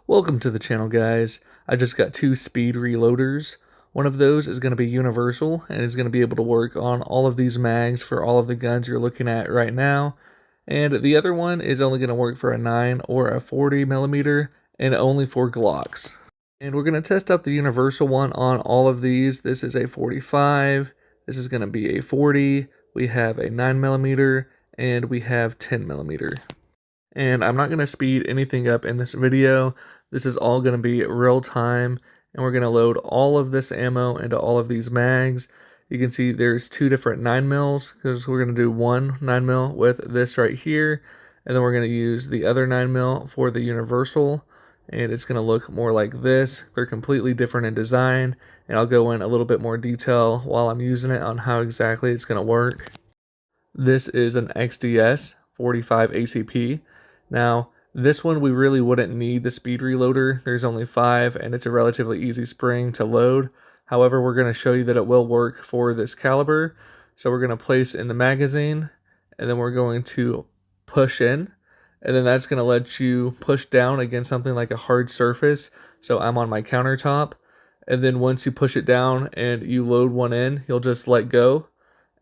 Welcome to the channel, guys. I just got two speed reloaders. One of those is going to be universal and is going to be able to work on all of these mags for all of the guns you're looking at right now. And the other one is only going to work for a 9 or a 40 millimeter and only for Glocks. And we're going to test out the universal one on all of these. This is a 45, this is going to be a 40, we have a 9 millimeter, and we have 10 millimeter. And I'm not going to speed anything up in this video. This is all going to be real time, and we're going to load all of this ammo into all of these mags. You can see there's two different 9 mils because we're going to do one 9 mil with this right here, and then we're going to use the other 9 mil for the universal, and it's going to look more like this. They're completely different in design, and I'll go in a little bit more detail while I'm using it on how exactly it's going to work. This is an XDS 45 ACP. Now, this one we really wouldn't need the speed reloader. There's only 5 and it's a relatively easy spring to load. However, we're going to show you that it will work for this caliber. So we're going to place in the magazine, and then we're going to push in, and then that's going to let you push down against something like a hard surface. So I'm on my countertop, and then once you push it down and you load one in, you'll just let go,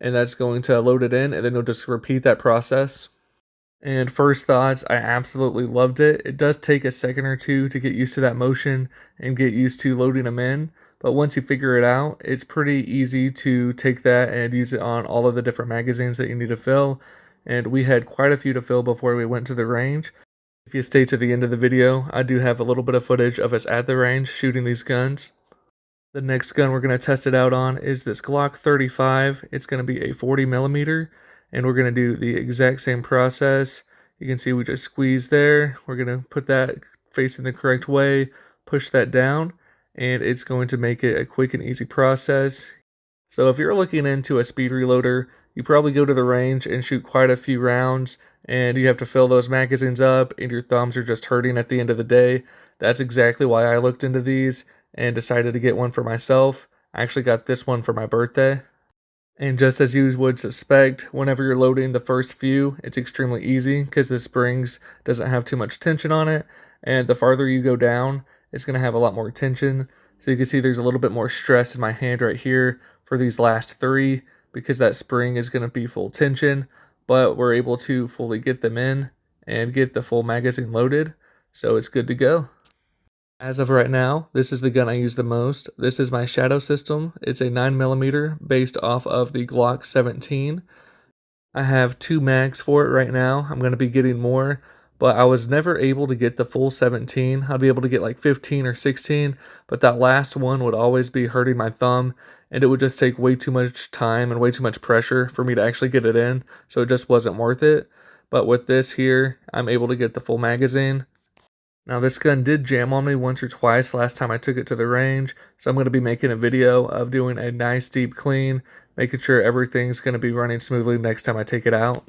and that's going to load it in, and then you'll just repeat that process. And first thoughts, I absolutely loved it. It does take a second or two to get used to that motion and get used to loading them in, but once you figure it out, it's pretty easy to take that and use it on all of the different magazines that you need to fill. And we had quite a few to fill before we went to the range. If you stay to the end of the video, I do have a little bit of footage of us at the range shooting these guns. The next gun we're going to test it out on is this Glock 35. It's going to be a 40 millimeter. And we're going to do the exact same process. You can see we just squeeze there. We're going to put that facing the correct way, push that down, and it's going to make it a quick and easy process. So if you're looking into a speed reloader, you probably go to the range and shoot quite a few rounds, and you have to fill those magazines up, and your thumbs are just hurting at the end of the day. That's exactly why I looked into these and decided to get one for myself. I actually got this one for my birthday. And just as you would suspect, whenever you're loading the first few, it's extremely easy because the springs doesn't have too much tension on it. And the farther you go down, it's going to have a lot more tension. So you can see there's a little bit more stress in my hand right here for these last 3 because that spring is going to be full tension. But we're able to fully get them in and get the full magazine loaded. So it's good to go. As of right now, this is the gun I use the most. This is my Shadow system. It's a 9mm based off of the Glock 17. I have 2 mags for it right now. I'm going to be getting more, but I was never able to get the full 17. I'd be able to get like 15 or 16, but that last one would always be hurting my thumb, and it would just take way too much time and way too much pressure for me to actually get it in, so it just wasn't worth it. But with this here, I'm able to get the full magazine. Now this gun did jam on me once or twice last time I took it to the range, so I'm going to be making a video of doing a nice deep clean, making sure everything's going to be running smoothly next time I take it out.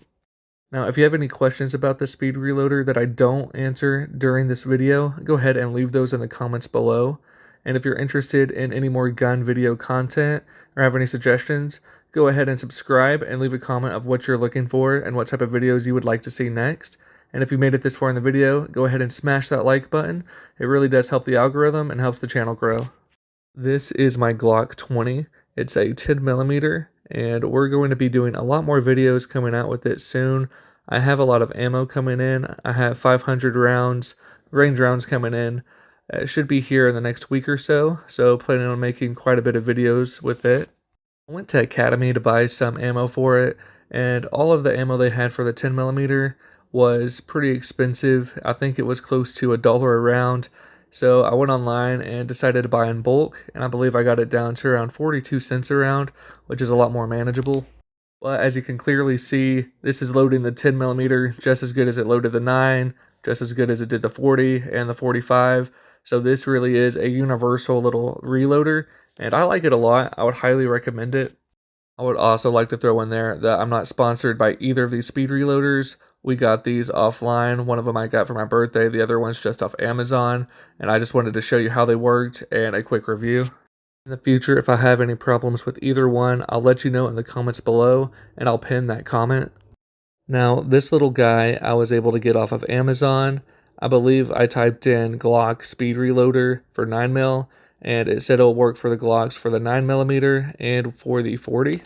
Now if you have any questions about the speed reloader that I don't answer during this video, go ahead and leave those in the comments below. And if you're interested in any more gun video content or have any suggestions, go ahead and subscribe and leave a comment of what you're looking for and what type of videos you would like to see next. And if you made it this far in the video, go ahead and smash that like button. It really does help the algorithm and helps the channel grow. This is my Glock 20. It's a 10mm, and we're going to be doing a lot more videos coming out with it soon. I have a lot of ammo coming in. I have 500 rounds, range rounds coming in. It should be here in the next week or so planning on making quite a bit of videos with it. I went to Academy to buy some ammo for it, and all of the ammo they had for the 10mm was pretty expensive. I think it was close to $1 a round. So I went online and decided to buy in bulk, and I believe I got it down to around 42 cents a round, which is a lot more manageable. But as you can clearly see, this is loading the 10mm just as good as it loaded the 9, just as good as it did the 40 and the 45. So this really is a universal little reloader, and I like it a lot. I would highly recommend it. I would also like to throw in there that I'm not sponsored by either of these speed reloaders. We got these offline. One of them I got for my birthday. The other one's just off Amazon. And I just wanted to show you how they worked and a quick review. In the future, if I have any problems with either one, I'll let you know in the comments below, and I'll pin that comment. Now, this little guy I was able to get off of Amazon. I believe I typed in Glock speed reloader for 9mm, and it said it'll work for the Glocks for the 9mm and for the 40.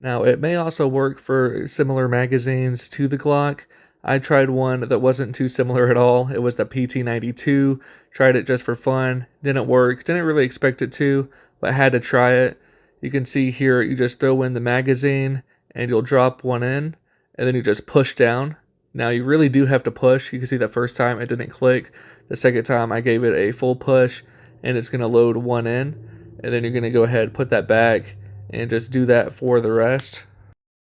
Now, it may also work for similar magazines to the Glock. I tried one that wasn't too similar at all. It was the PT92. Tried it just for fun. Didn't work. Didn't really expect it to, but had to try it. You can see here, you just throw in the magazine and you'll drop one in, and then you just push down. Now, you really do have to push. You can see the first time it didn't click. The second time I gave it a full push, and it's going to load one in, and then you're going to go ahead and put that back and just do that for the rest.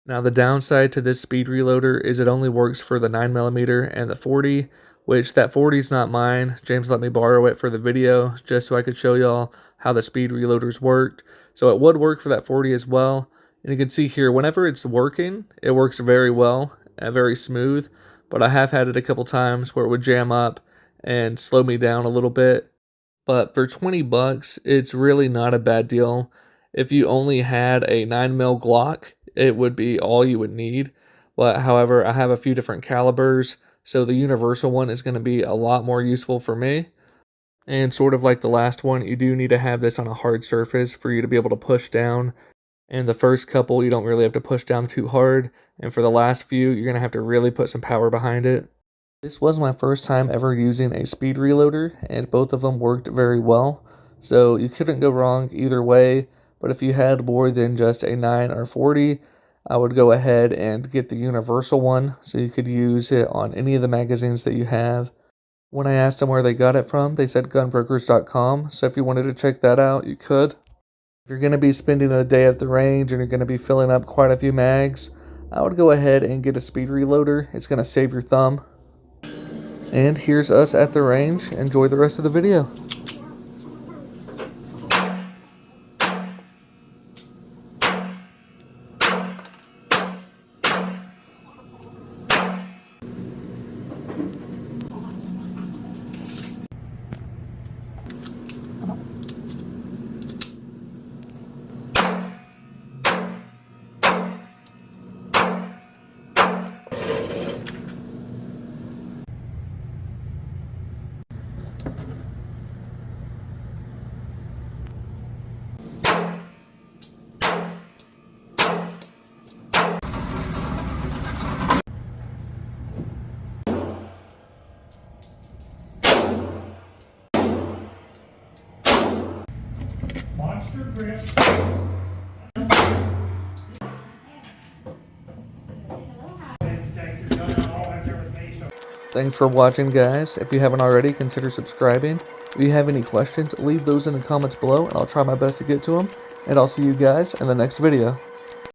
Now, the downside to this speed reloader is it only works for the 9mm and the 40, which that 40 is not mine. James let me borrow it for the video just so I could show y'all how the speed reloaders worked. So it would work for that 40 as well. And you can see here, whenever it's working, it works very well and very smooth. But I have had it a couple times where it would jam up and slow me down a little bit. But for 20 bucks, it's really not a bad deal. If you only had a 9mm Glock, it would be all you would need. But however, I have a few different calibers, so the universal one is going to be a lot more useful for me. And sort of like the last one, you do need to have this on a hard surface for you to be able to push down. And the first couple, you don't really have to push down too hard. And for the last few, you're going to have to really put some power behind it. This was my first time ever using a speed reloader, and both of them worked very well. So you couldn't go wrong either way. But if you had more than just a 9 or 40, I would go ahead and get the universal one so you could use it on any of the magazines that you have. When I asked them where they got it from, they said gunbrokers.com, so if you wanted to check that out, you could. If you're going to be spending a day at the range and you're going to be filling up quite a few mags, I would go ahead and get a speed reloader. It's going to save your thumb. And here's us at the range. Enjoy the rest of the video. Monster grip. Thanks for watching, guys. If you haven't already, consider subscribing. If you have any questions, leave those in the comments below, and I'll try my best to get to them. And I'll see you guys in the next video.